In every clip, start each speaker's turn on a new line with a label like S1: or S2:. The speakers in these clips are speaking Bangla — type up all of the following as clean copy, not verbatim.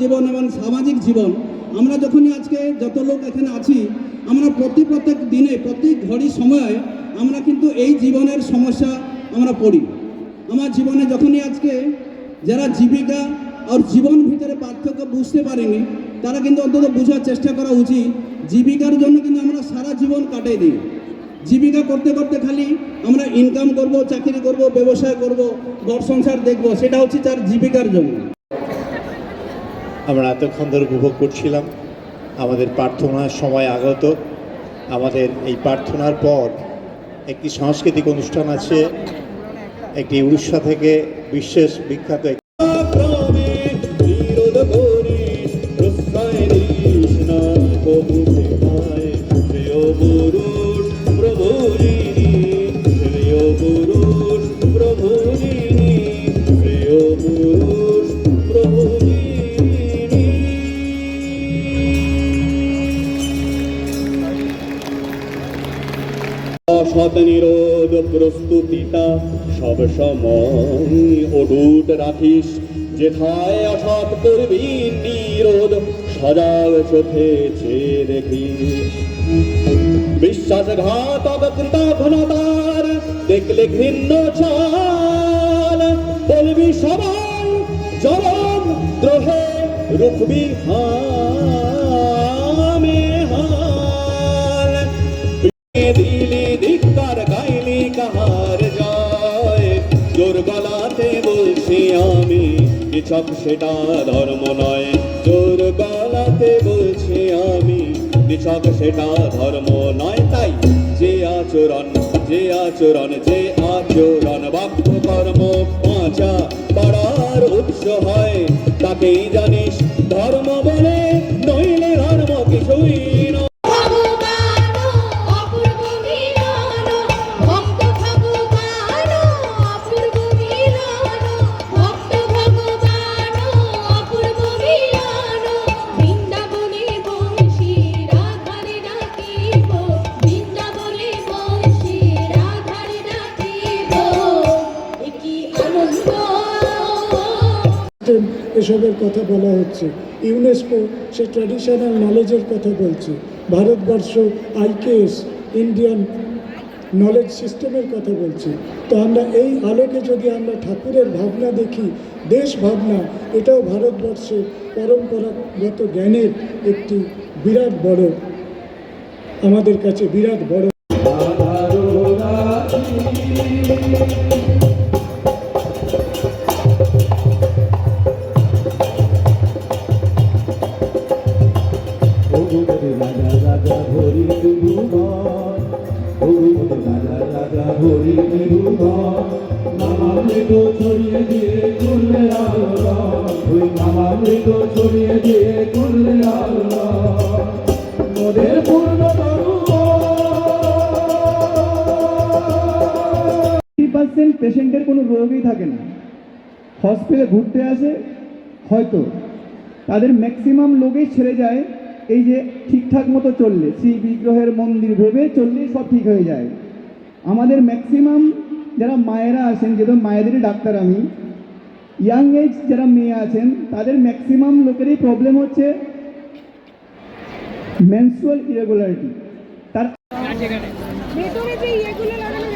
S1: জীবন এবং সামাজিক জীবন, আমরা যখনই আজকে যত লোক এখানে আছি, আমরা প্রত্যেক দিনে প্রত্যেক ঘড়ি সময়ে আমরা কিন্তু এই জীবনের সমস্যা আমরা পড়ি। আমার জীবনে যখনই আজকে যারা জীবিকা আর জীবন ভিতরে পার্থক্য বুঝতে পারেনি, তারা কিন্তু অন্তত বোঝার চেষ্টা করা উচিত, জীবিকার জন্য কিন্তু আমরা সারা জীবন কাটিয়ে দিই। জীবিকা করতে করতে খালি আমরা ইনকাম করব, চাকরি করব, ব্যবসায় করব, ঘর সংসার দেখব, সেটা হচ্ছে তার জীবিকার জন্য।
S2: আমরা এতক্ষণ ধরে উপভোগ করছিলাম আমাদের প্রার্থনার সময় আগত। আমাদের এই প্রার্থনার পর একটি সাংস্কৃতিক অনুষ্ঠান আছে, একটি উড়িষ্যা থেকে বিশেষ বিখ্যাত
S3: অসৎ নিরোধ প্রস্তুতিতা সব সময় অটুট রাখিস, যেথায় অসৎ করবি নিরোধ সজাগ চোখে চেয়ে দেখিস। বিশ্বাসঘাতক কৃতঘ্নতার দেখলে ঘৃণ্য চাল, বলবি সবাই জনম দ্রোহে রুখবি হামে হাল। দিলি ধিক্কার গাইলি কাহার জয়, জোর গলাতে বলছি আমি নিছক সেটা ধর্ম নয়। জোর গলাতে বলছি আমি নিছক সেটা ধর্ম নয়। তাই যে আচরণ বাক্য কর্ম পাঁচা পাড়ার উৎস হয়, তাকেই জানিস ধর্ম বলে, নইলে ধর্ম কিছুই নয়।
S4: এসবের কথা বলা হচ্ছে, ইউনেস্কো সে ট্র্যাডিশনাল নলেজের কথা বলছে, ভারতবর্ষ আইকেএস ইন্ডিয়ান নলেজ সিস্টেমের কথা বলছে। তো আমরা এই আলোকে যদি আমরা ঠাকুরের ভাবনা দেখি, দেশ ভাবনা, এটাও ভারতবর্ষের পরম্পরাগত জ্ঞানের একটি বিরাট বড়, আমাদের কাছে বিরাট বড়।
S5: ছড়িয়ে দিয়ে করলে ছড়িয়ে দিয়ে করলে মোদের পূর্ণ
S6: 30% পেশেন্টের কোনো রোগই থাকে না, হসপিটালে ঘুরতে আসে, হয়তো তাদের ম্যাক্সিমাম লোকেই ছেড়ে যায় এই যে ঠিকঠাক মতো চললে, শ্রী বিগ্রহের মন্দির ভেবে চললেই সব ঠিক হয়ে যায়। আমাদের ম্যাক্সিমাম যারা মায়েরা আছেন, যেহেতু মায়েদেরই ডাক্তার আমি, ইয়াং এজ যারা মেয়ে আছেন, তাদের ম্যাক্সিমাম লোকেরই প্রবলেম হচ্ছে মেনস্ট্রুয়াল ইরেগুলারিটি। তার ভেতরে যে ইয়েগুলো লাগানো,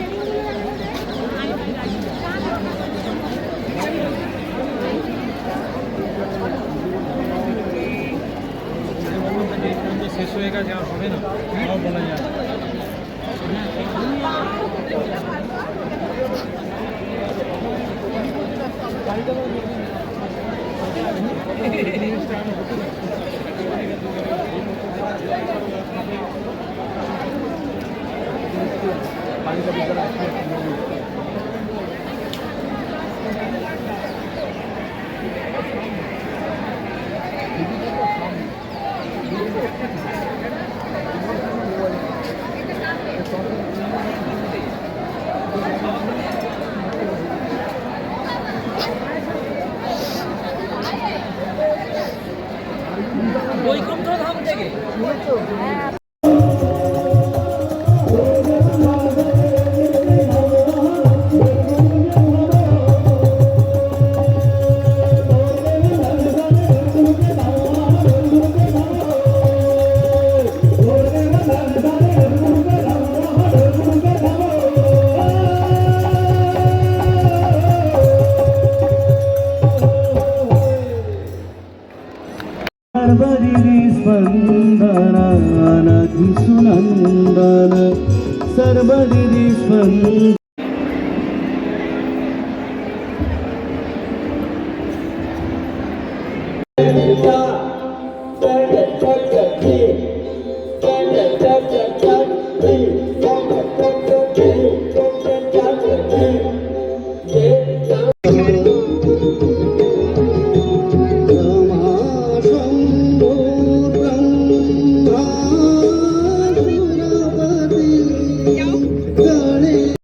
S6: শেষ হয়ে গেছে আর হবে না, বলা যায়। বৈকুণ্ঠ ধাম থেকে
S5: मन सर्वदिरि स्पन्दति
S7: Hey!